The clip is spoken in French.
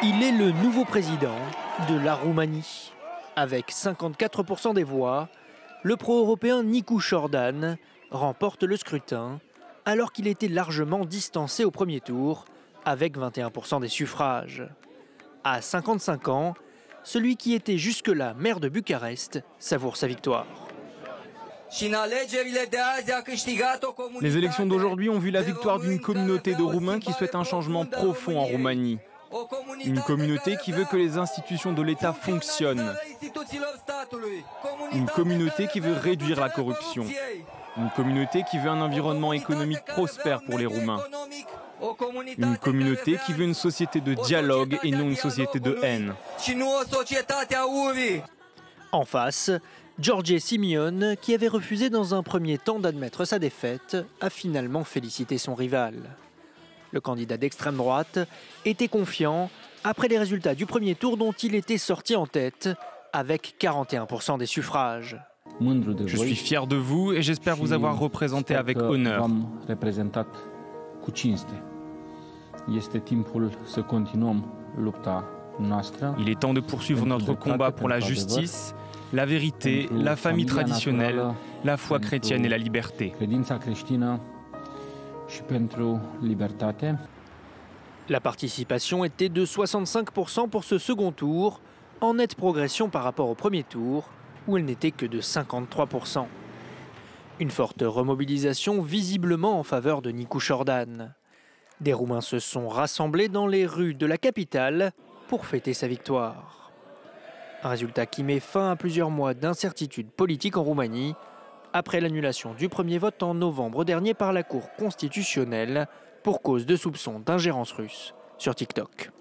Il est le nouveau président de la Roumanie. Avec 54% des voix, le pro-européen Nicu Jordan remporte le scrutin alors qu'il était largement distancé au premier tour avec 21% des suffrages. À 55 ans, celui qui était jusque-là maire de Bucarest savoure sa victoire. Les élections d'aujourd'hui ont vu la victoire d'une communauté de Roumains qui souhaite un changement profond en Roumanie. Une communauté qui veut que les institutions de l'État fonctionnent. Une communauté qui veut réduire la corruption. Une communauté qui veut un environnement économique prospère pour les Roumains. Une communauté qui veut une société de dialogue et non une société de haine. En face, George Simion, qui avait refusé dans un premier temps d'admettre sa défaite, a finalement félicité son rival. Le candidat d'extrême droite était confiant après les résultats du premier tour dont il était sorti en tête avec 41% des suffrages. Je suis fier de vous et j'espère vous avoir représenté avec honneur. Il est temps de poursuivre notre combat pour la justice, la vérité, la famille traditionnelle, la foi chrétienne et la liberté. La participation était de 65% pour ce second tour, en nette progression par rapport au premier tour, où elle n'était que de 53%. Une forte remobilisation visiblement en faveur de Nicu Jordan. Des Roumains se sont rassemblés dans les rues de la capitale pour fêter sa victoire. Un résultat qui met fin à plusieurs mois d'incertitude politique en Roumanie, après l'annulation du premier vote en novembre dernier par la Cour constitutionnelle pour cause de soupçons d'ingérence russe sur TikTok.